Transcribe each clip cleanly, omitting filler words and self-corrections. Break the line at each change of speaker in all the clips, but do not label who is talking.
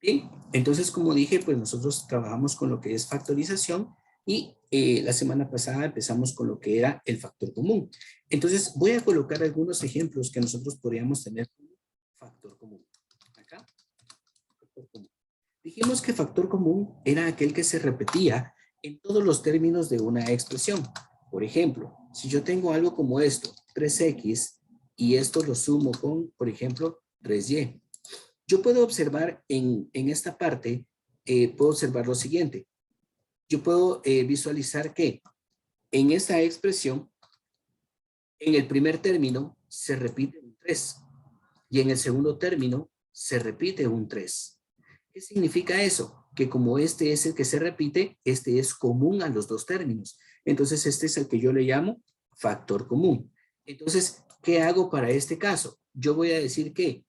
Bien, entonces como dije, pues nosotros trabajamos con lo que es factorización y la semana pasada empezamos con lo que era el factor común. Entonces voy a colocar algunos ejemplos que nosotros podríamos tener como factor común. Acá, factor común. Dijimos que factor común era aquel que se repetía en todos los términos de una expresión. Por ejemplo, si yo tengo algo como esto, 3x, y esto lo sumo con, por ejemplo, 3y. Yo puedo observar en esta parte, puedo observar lo siguiente. Yo puedo visualizar que en esta expresión, en el primer término se repite un 3 y en el segundo término se repite un 3. ¿Qué significa eso? Que como este es el que se repite, este es común a los dos términos. Entonces este es el que yo le llamo factor común. Entonces, ¿qué hago para este caso? Yo voy a decir que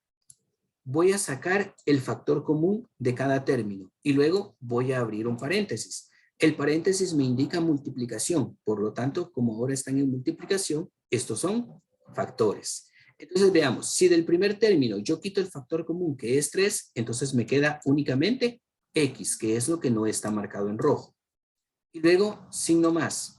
voy a sacar el factor común de cada término y luego voy a abrir un paréntesis. El paréntesis me indica multiplicación, por lo tanto, como ahora están en multiplicación, estos son factores. Entonces veamos, si del primer término yo quito el factor común que es 3, entonces me queda únicamente x, que es lo que no está marcado en rojo. Y luego, signo más.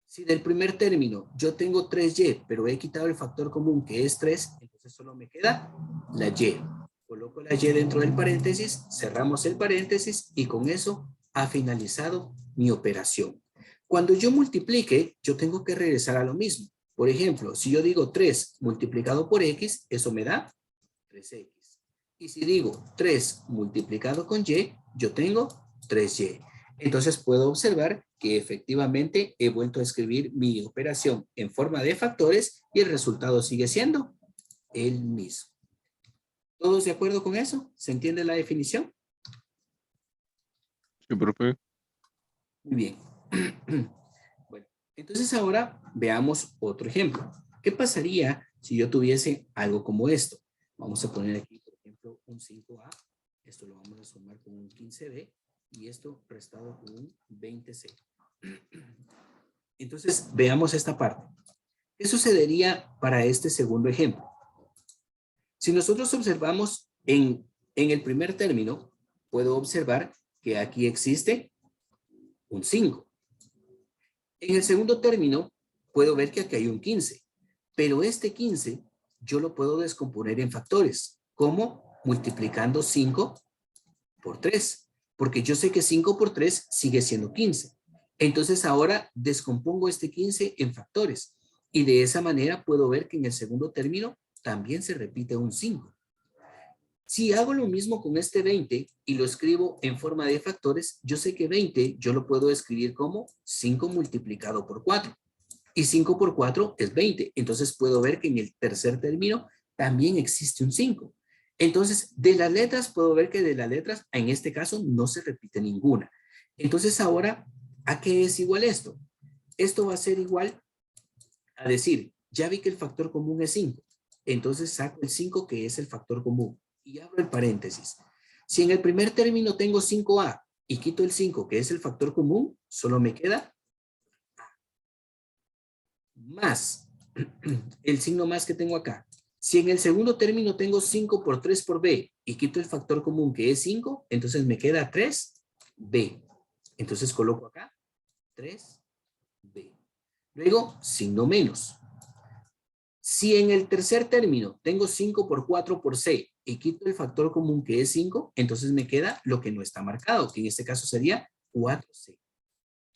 Si del primer término yo tengo 3y, pero he quitado el factor común que es 3, entonces solo me queda la y. Coloco la y dentro del paréntesis, cerramos el paréntesis y con eso ha finalizado mi operación. Cuando yo multiplique, yo tengo que regresar a lo mismo. Por ejemplo, si yo digo 3 multiplicado por x, eso me da 3x. Y si digo 3 multiplicado con y, yo tengo 3y. Entonces puedo observar que efectivamente he vuelto a escribir mi operación en forma de factores y el resultado sigue siendo el mismo. ¿Todos de acuerdo con eso? ¿Se entiende la definición?
Sí, profe.
Muy bien. Bueno, entonces ahora veamos otro ejemplo. ¿Qué pasaría si yo tuviese algo como esto? Vamos a poner aquí, por ejemplo, un 5a. Esto lo vamos a sumar con un 15b y esto restado con un 20c. Entonces, veamos esta parte. ¿Qué sucedería para este segundo ejemplo? Si nosotros observamos en el primer término, puedo observar que aquí existe un 5. En el segundo término, puedo ver que aquí hay un 15, pero este 15 yo lo puedo descomponer en factores. ¿Cómo? Multiplicando 5 por 3, porque yo sé que 5 por 3 sigue siendo 15. Entonces ahora descompongo este 15 en factores y de esa manera puedo ver que en el segundo término también se repite un 5. Si hago lo mismo con este 20 y lo escribo en forma de factores, yo sé que 20 yo lo puedo escribir como 5 multiplicado por 4. Y 5 por 4 es 20. Entonces puedo ver que en el tercer término también existe un 5. Entonces, de las letras, puedo ver que de las letras, en este caso, no se repite ninguna. Entonces, ahora, ¿a qué es igual esto? Esto va a ser igual a decir, ya vi que el factor común es 5. Entonces, saco el 5 que es el factor común y abro el paréntesis. Si en el primer término tengo 5a y quito el 5 que es el factor común, solo me queda más el signo más que tengo acá. Si en el segundo término tengo 5 por 3 por b y quito el factor común que es 5, entonces me queda 3b. Entonces coloco acá 3b. Luego, signo menos. Si en el tercer término tengo 5 por 4 por c y quito el factor común que es 5, entonces me queda lo que no está marcado, que en este caso sería 4c.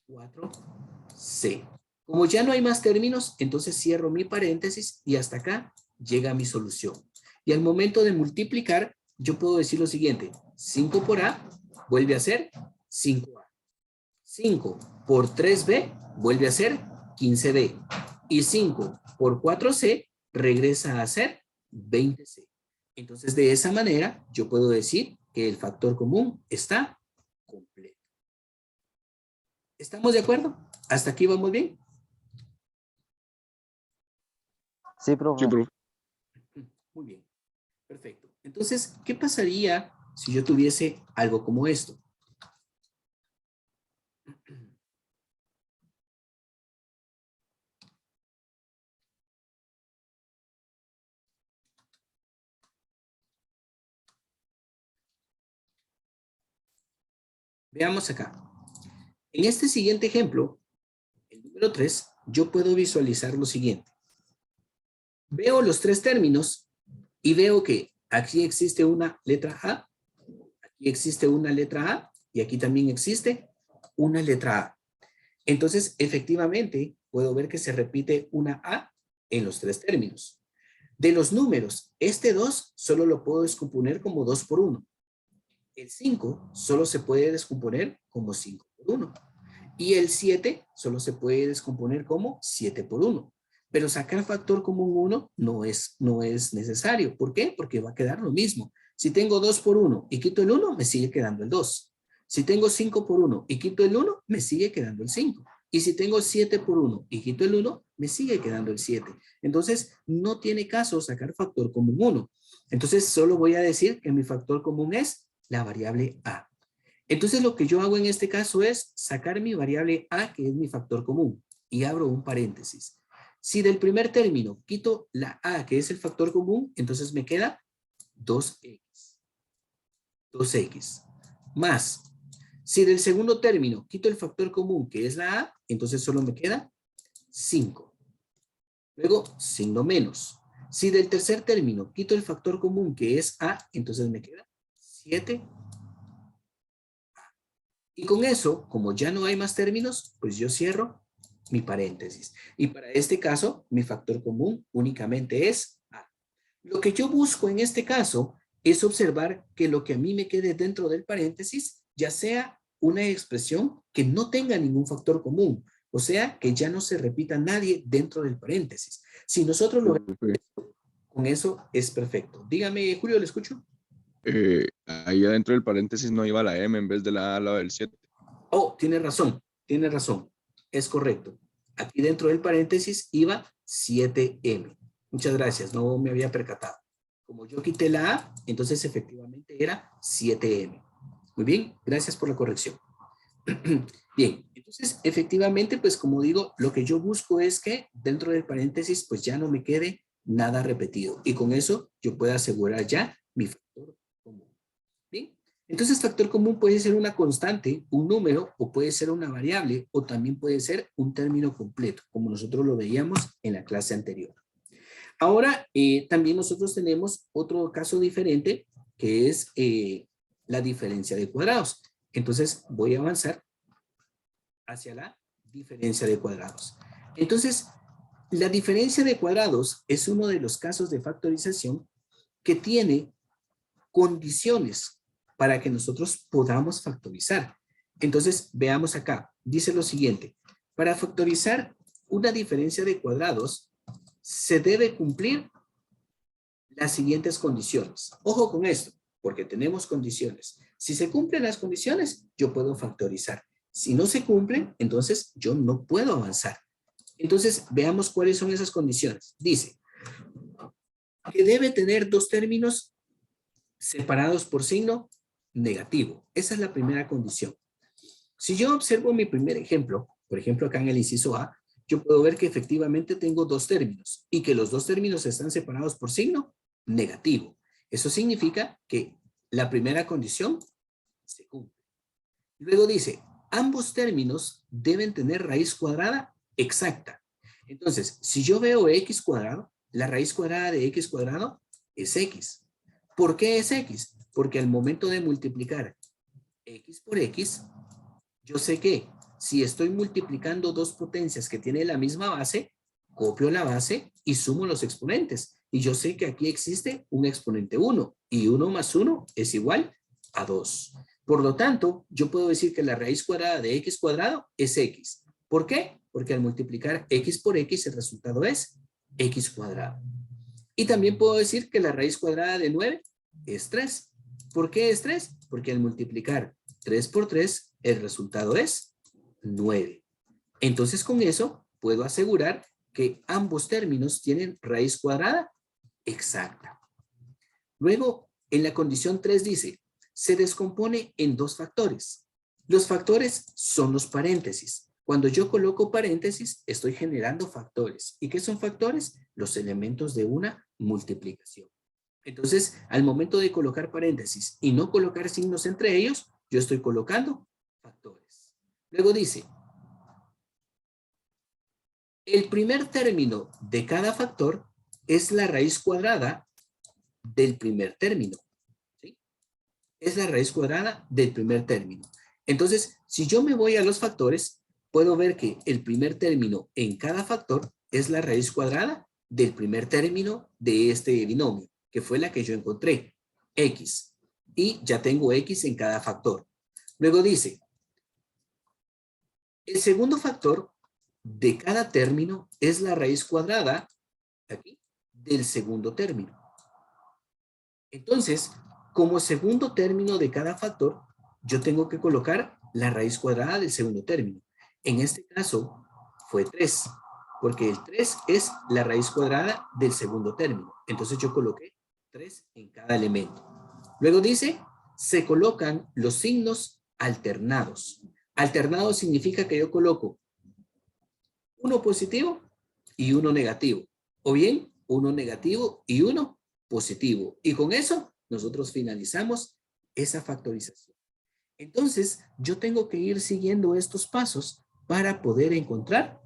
4c. Como ya no hay más términos, entonces cierro mi paréntesis y hasta acá llega mi solución. Y al momento de multiplicar, yo puedo decir lo siguiente. 5 por A vuelve a ser 5A. 5 por 3B vuelve a ser 15B. Y 5 por 4C regresa a ser 20C. Entonces, de esa manera, yo puedo decir que el factor común está completo. ¿Estamos de acuerdo? ¿Hasta aquí vamos bien?
Sí,
Sí,
profe.
profe.
Muy bien, perfecto. Entonces, ¿qué pasaría si yo tuviese algo como esto? Veamos acá. En este siguiente ejemplo, el número 3, yo puedo visualizar lo siguiente. Veo los tres términos y veo que aquí existe una letra A, aquí existe una letra A y aquí también existe una letra A. Entonces, efectivamente, puedo ver que se repite una A en los tres términos. De los números, este 2 solo lo puedo descomponer como 2 por 1. El 5 solo se puede descomponer como 5 por 1. Y el 7 solo se puede descomponer como 7 por 1. Pero sacar factor común 1 no es necesario. ¿Por qué? Porque va a quedar lo mismo. Si tengo 2 por 1 y quito el 1, me sigue quedando el 2. Si tengo 5 por 1 y quito el 1, me sigue quedando el 5. Y si tengo 7 por 1 y quito el 1, me sigue quedando el 7. Entonces, no tiene caso sacar factor común 1. Entonces, solo voy a decir que mi factor común es la variable A. Entonces, lo que yo hago en este caso es sacar mi variable A, que es mi factor común, y abro un paréntesis. Si del primer término quito la A, que es el factor común, entonces me queda 2X. 2X. Más, si del segundo término quito el factor común, que es la A, entonces solo me queda 5. Luego, signo menos. Si del tercer término quito el factor común, que es A, entonces me queda 7. Y con eso, como ya no hay más términos, pues yo cierro mi paréntesis. Y para este caso, mi factor común únicamente es A. Lo que yo busco en este caso es observar que lo que a mí me quede dentro del paréntesis ya sea una expresión que no tenga ningún factor común. O sea, que ya no se repita nadie dentro del paréntesis. Si nosotros lo vemos, con eso es perfecto. Dígame, Julio, ¿le escucho?
Ahí adentro del paréntesis no iba la M en vez de la A al lado del 7.
Oh, tiene razón, es correcto. Aquí dentro del paréntesis iba 7M. Muchas gracias, no me había percatado. Como yo quité la A, entonces efectivamente era 7M. Muy bien, gracias por la corrección. Bien, entonces efectivamente, pues como digo, lo que yo busco es que dentro del paréntesis pues ya no me quede nada repetido. Y con eso yo puedo asegurar ya mi factor común. Bien, entonces factor común puede ser una constante, un número, o puede ser una variable, o también puede ser un término completo, como nosotros lo veíamos en la clase anterior. Ahora, también nosotros tenemos otro caso diferente, que es la diferencia de cuadrados. Entonces, voy a avanzar hacia la diferencia de cuadrados. Entonces, la diferencia de cuadrados es uno de los casos de factorización que tiene condiciones para que nosotros podamos factorizar. Entonces, veamos acá. Dice lo siguiente. Para factorizar una diferencia de cuadrados, se debe cumplir las siguientes condiciones. Ojo con esto, porque tenemos condiciones. Si se cumplen las condiciones, yo puedo factorizar. Si no se cumplen, entonces yo no puedo avanzar. Entonces, veamos cuáles son esas condiciones. Dice que debe tener dos términos separados por signo negativo. Esa es la primera condición. Si yo observo mi primer ejemplo, por ejemplo acá en el inciso A, yo puedo ver que efectivamente tengo dos términos y que los dos términos están separados por signo negativo. Eso significa que la primera condición se cumple. Luego dice, ambos términos deben tener raíz cuadrada exacta. Entonces, si yo veo x cuadrado, la raíz cuadrada de x cuadrado es x. ¿Por qué es x? Porque al momento de multiplicar x por x, yo sé que si estoy multiplicando dos potencias que tienen la misma base, copio la base y sumo los exponentes. Y yo sé que aquí existe un exponente 1 y 1 más 1 es igual a 2. Por lo tanto, yo puedo decir que la raíz cuadrada de x cuadrado es x. ¿Por qué? Porque al multiplicar x por x el resultado es x cuadrado. Y también puedo decir que la raíz cuadrada de 9 es 3. ¿Por qué es 3? Porque al multiplicar 3 por 3 el resultado es 9. Entonces con eso puedo asegurar que ambos términos tienen raíz cuadrada exacta. Luego, en la condición 3 dice, se descompone en dos factores. Los factores son los paréntesis. Cuando yo coloco paréntesis, estoy generando factores. ¿Y qué son factores? Los elementos de una multiplicación. Entonces, al momento de colocar paréntesis y no colocar signos entre ellos, yo estoy colocando factores. Luego dice, el primer término de cada factor es la raíz cuadrada del primer término. ¿Sí? Es la raíz cuadrada del primer término. Entonces, si yo me voy a los factores, puedo ver que el primer término en cada factor es la raíz cuadrada del primer término de este binomio, que fue la que yo encontré, x. Y ya tengo x en cada factor. Luego dice, el segundo factor de cada término es la raíz cuadrada aquí, del segundo término. Entonces, como segundo término de cada factor, yo tengo que colocar la raíz cuadrada del segundo término. En este caso fue 3, porque el 3 es la raíz cuadrada del segundo término. Entonces yo coloqué 3 en cada elemento. Luego dice, se colocan los signos alternados. Alternado significa que yo coloco uno positivo y uno negativo. O bien, uno negativo y uno positivo. Y con eso, nosotros finalizamos esa factorización. Entonces, yo tengo que ir siguiendo estos pasos para poder encontrar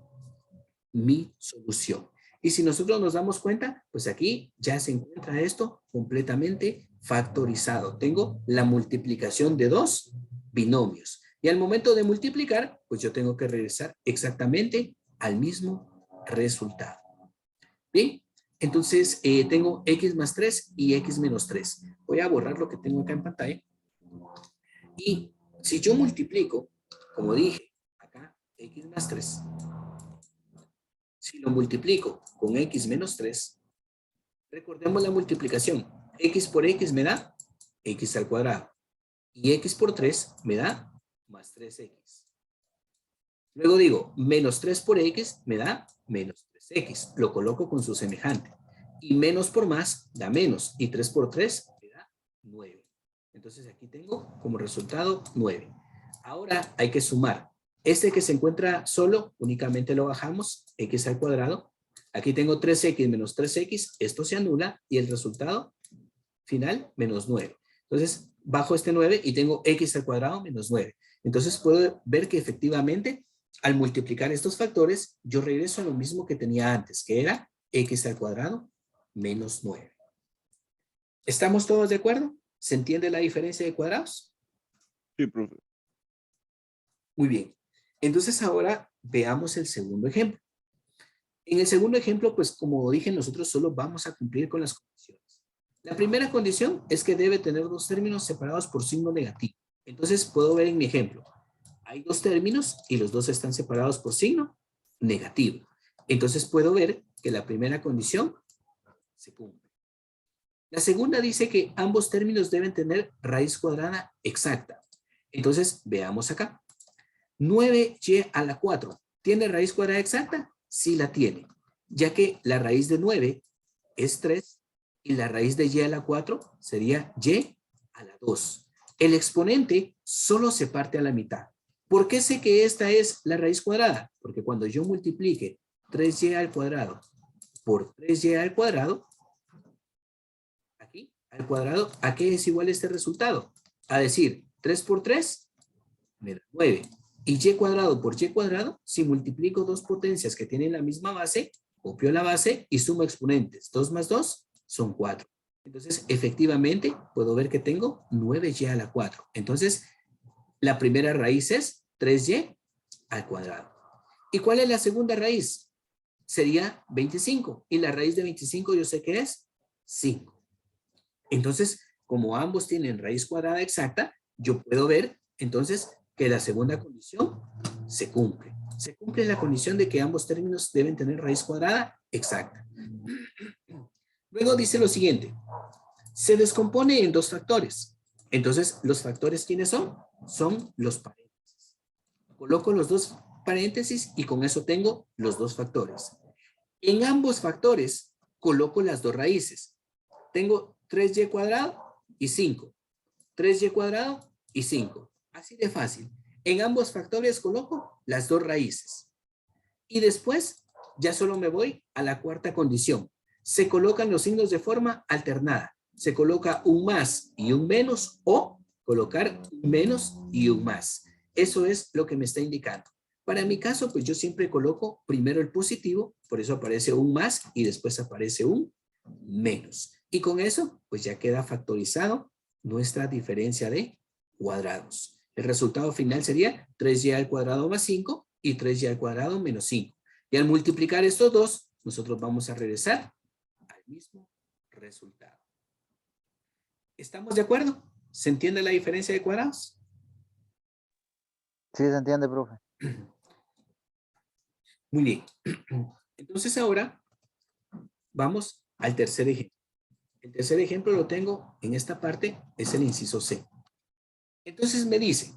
mi solución. Y si nosotros nos damos cuenta, pues aquí ya se encuentra esto completamente factorizado. Tengo la multiplicación de dos binomios. Y al momento de multiplicar, pues yo tengo que regresar exactamente al mismo resultado. Bien, entonces tengo x más 3 y x menos 3. Voy a borrar lo que tengo acá en pantalla. Y si yo multiplico, como dije, acá x más 3, si lo multiplico con x menos 3, recordemos la multiplicación. X por x me da x al cuadrado. Y x por 3 me da más 3x. Luego digo, menos 3 por x me da menos 3x. Lo coloco con su semejante. Y menos por más da menos. Y 3 por 3 me da 9. Entonces aquí tengo como resultado 9. Ahora hay que sumar. Este que se encuentra solo, únicamente lo bajamos, x al cuadrado. Aquí tengo 3x menos 3x, esto se anula y el resultado final menos 9. Entonces bajo este 9 y tengo x al cuadrado menos 9. Entonces puedo ver que efectivamente al multiplicar estos factores yo regreso a lo mismo que tenía antes, que era x al cuadrado menos 9. ¿Estamos todos de acuerdo? ¿Se entiende la diferencia de cuadrados?
Sí, profe.
Muy bien. Entonces ahora veamos el segundo ejemplo. En el segundo ejemplo, pues como dije, nosotros solo vamos a cumplir con las condiciones. La primera condición es que debe tener dos términos separados por signo negativo. Entonces puedo ver en mi ejemplo. Hay dos términos y los dos están separados por signo negativo. Entonces puedo ver que la primera condición se cumple. La segunda dice que ambos términos deben tener raíz cuadrada exacta. Entonces veamos acá. 9y a la 4. ¿Tiene raíz cuadrada exacta? Sí la tiene, ya que la raíz de 9 es 3 y la raíz de y a la 4 sería y a la 2. El exponente solo se parte a la mitad. ¿Por qué sé que esta es la raíz cuadrada? Porque cuando yo multiplique 3y al cuadrado por 3y al cuadrado, aquí, al cuadrado, ¿a qué es igual este resultado? A decir, 3 por 3 me da 9. Y y cuadrado por y cuadrado, si multiplico dos potencias que tienen la misma base, copio la base y sumo exponentes. 2 más 2 son 4. Entonces, efectivamente, puedo ver que tengo 9y a la 4. Entonces, la primera raíz es 3y al cuadrado. ¿Y cuál es la segunda raíz? Sería 25. Y la raíz de 25 yo sé que es 5. Entonces, como ambos tienen raíz cuadrada exacta, yo puedo ver, entonces, que la segunda condición se cumple. Se cumple la condición de que ambos términos deben tener raíz cuadrada exacta. Luego dice lo siguiente. Se descompone en dos factores. Entonces, ¿los factores quiénes son? Son los paréntesis. Coloco los dos paréntesis y con eso tengo los dos factores. En ambos factores coloco las dos raíces. Tengo 3y cuadrado y 5. 3y cuadrado y 5. Así de fácil. En ambos factores coloco las dos raíces. Y después ya solo me voy a la cuarta condición. Se colocan los signos de forma alternada. Se coloca un más y un menos o colocar un menos y un más. eso es lo que me está indicando. Para mi caso, pues yo siempre coloco primero el positivo, por eso aparece un más y después aparece un menos. Y con eso, pues ya queda factorizado nuestra diferencia de cuadrados. El resultado final sería 3y al cuadrado más 5 y 3y al cuadrado menos 5. Y al multiplicar estos dos, nosotros vamos a regresar al mismo resultado. ¿Estamos de acuerdo? ¿Se entiende la diferencia de cuadrados?
Sí, se entiende, profe.
Muy bien. Entonces ahora vamos al tercer ejemplo. El tercer ejemplo lo tengo en esta parte, es el inciso C. Entonces me dice,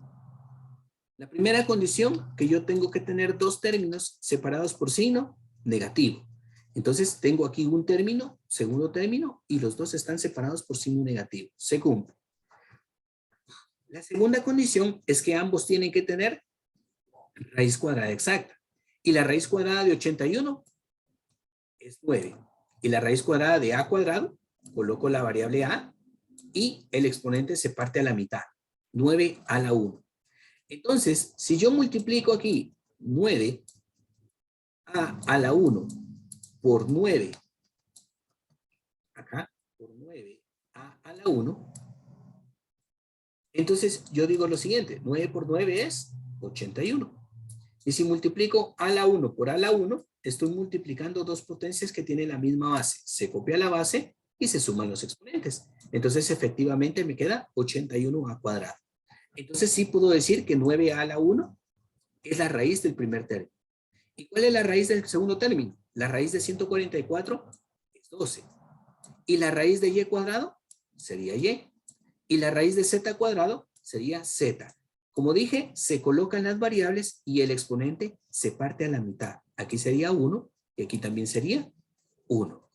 la primera condición que yo tengo que tener dos términos separados por signo negativo. Entonces tengo aquí un término, segundo término, y los dos están separados por signo negativo. Se cumple. La segunda condición es que ambos tienen que tener raíz cuadrada exacta. Y la raíz cuadrada de 81 es 9. Y la raíz cuadrada de a cuadrado, coloco la variable a y el exponente se parte a la mitad. 9 a la 1. Entonces, si yo multiplico aquí 9 a la 1 por 9, acá, por 9 a la 1, entonces yo digo lo siguiente, 9 por 9 es 81. Y si multiplico a la 1 por a la 1, estoy multiplicando dos potencias que tienen la misma base. Se copia la base y se suman los exponentes. Entonces, efectivamente, me queda 81a cuadrado. Entonces, sí puedo decir que 9a a la 1 es la raíz del primer término. ¿Y cuál es la raíz del segundo término? La raíz de 144 es 12. Y la raíz de y cuadrado sería y. Y la raíz de z cuadrado sería z. Como dije, se colocan las variables y el exponente se parte a la mitad. Aquí sería 1 y aquí también sería 1.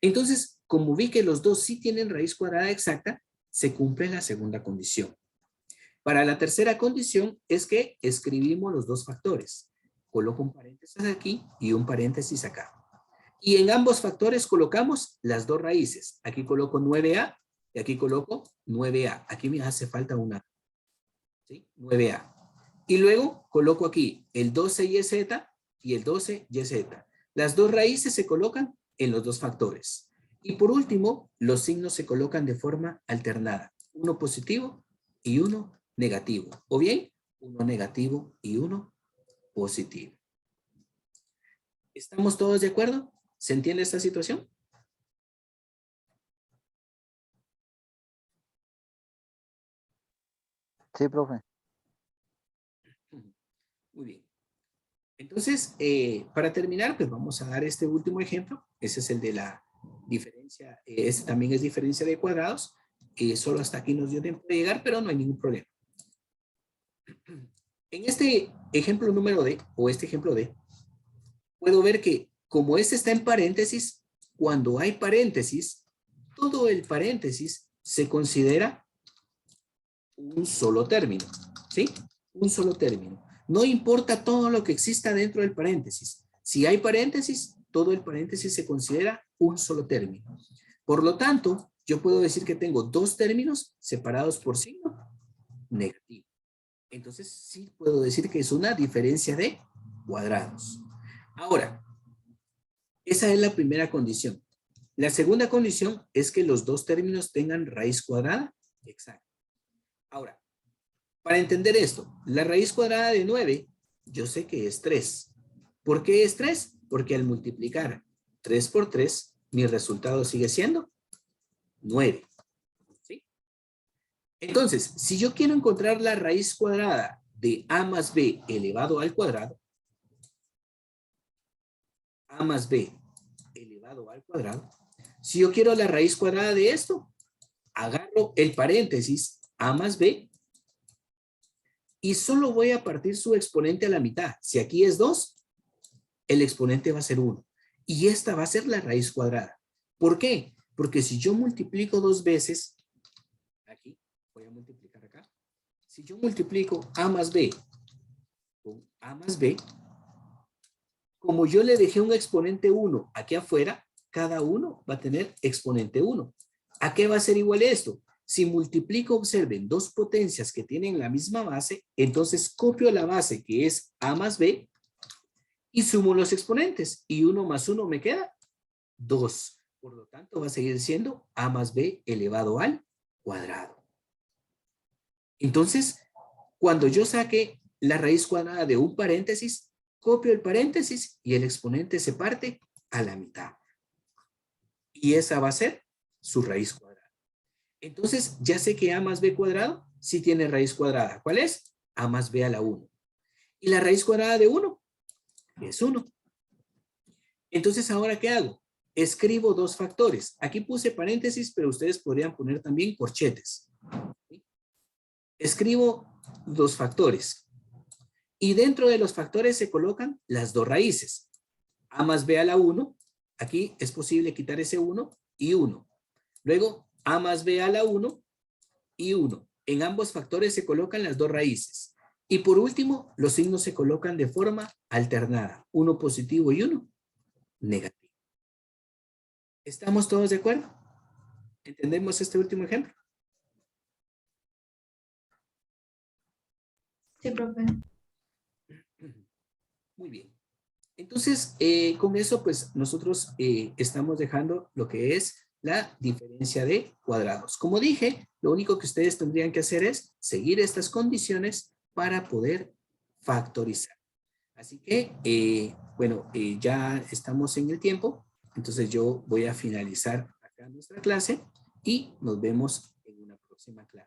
Entonces, como vi que los dos sí tienen raíz cuadrada exacta, se cumple la segunda condición. Para la tercera condición es que escribimos los dos factores. Coloco un paréntesis aquí y un paréntesis acá. Y en ambos factores colocamos las dos raíces. Aquí coloco 9a y aquí coloco 9a. Aquí me hace falta una. ¿Sí? 9a. Y luego coloco aquí el 12YZ y el 12YZ. Las dos raíces se colocan en los dos factores. Y por último, los signos se colocan de forma alternada. Uno positivo y uno negativo. O bien, uno negativo y uno positivo. ¿Estamos todos de acuerdo? ¿Se entiende esta situación?
Sí, profe.
Muy bien. Entonces, para terminar, pues vamos a dar este último ejemplo. Ese es el de la diferencia. Este también es diferencia de cuadrados. Solo hasta aquí nos dio tiempo de llegar, pero no hay ningún problema. En este ejemplo número D, o este ejemplo D, puedo ver que como este está en paréntesis, cuando hay paréntesis, todo el paréntesis se considera un solo término, ¿sí? Un solo término. No importa todo lo que exista dentro del paréntesis. Si hay paréntesis, todo el paréntesis se considera un solo término. Por lo tanto, yo puedo decir que tengo dos términos separados por signo negativo. Entonces, sí puedo decir que es una diferencia de cuadrados. Ahora, esa es la primera condición. La segunda condición es que los dos términos tengan raíz cuadrada exacta. Ahora, para entender esto, la raíz cuadrada de 9, yo sé que es 3. ¿Por qué es 3? Porque al multiplicar 3 por 3, mi resultado sigue siendo 9. ¿Sí? Entonces, si yo quiero encontrar la raíz cuadrada de a más b elevado al cuadrado, a más b elevado al cuadrado, si yo quiero la raíz cuadrada de esto, agarro el paréntesis a más b y solo voy a partir su exponente a la mitad. Si aquí es 2, el exponente va a ser 1. Y esta va a ser la raíz cuadrada. ¿Por qué? Porque si yo multiplico dos veces, aquí, voy a multiplicar acá. Si yo multiplico a más b con a más b, como yo le dejé un exponente 1 aquí afuera, cada uno va a tener exponente 1. ¿A qué va a ser igual esto? Si multiplico, observen, dos potencias que tienen la misma base, entonces copio la base que es a más b y sumo los exponentes. Y 1 más 1 me queda 2. Por lo tanto, va a seguir siendo a más b elevado al cuadrado. Entonces, cuando yo saque la raíz cuadrada de un paréntesis, copio el paréntesis y el exponente se parte a la mitad. Y esa va a ser su raíz cuadrada. Entonces, ya sé que a más b cuadrado sí tiene raíz cuadrada. ¿Cuál es? A más b a la 1. ¿Y la raíz cuadrada de 1? Es 1. Entonces, ¿ahora qué hago? Escribo dos factores. Aquí puse paréntesis, pero ustedes podrían poner también corchetes. Escribo dos factores. Y dentro de los factores se colocan las dos raíces. A más b a la 1. Aquí es posible quitar ese 1 y 1. Luego, a más b a la 1 y 1. En ambos factores se colocan las dos raíces. Y por último, los signos se colocan de forma alternada. Uno positivo y uno negativo. ¿Estamos todos de acuerdo? ¿Entendemos este último ejemplo?
Sí, profe.
Muy bien. Entonces, con eso, pues nosotros estamos dejando lo que es la diferencia de cuadrados. Como dije, lo único que ustedes tendrían que hacer es seguir estas condiciones para poder factorizar. Así que, bueno, ya estamos en el tiempo. Entonces yo voy a finalizar acá nuestra clase y nos vemos en una próxima clase.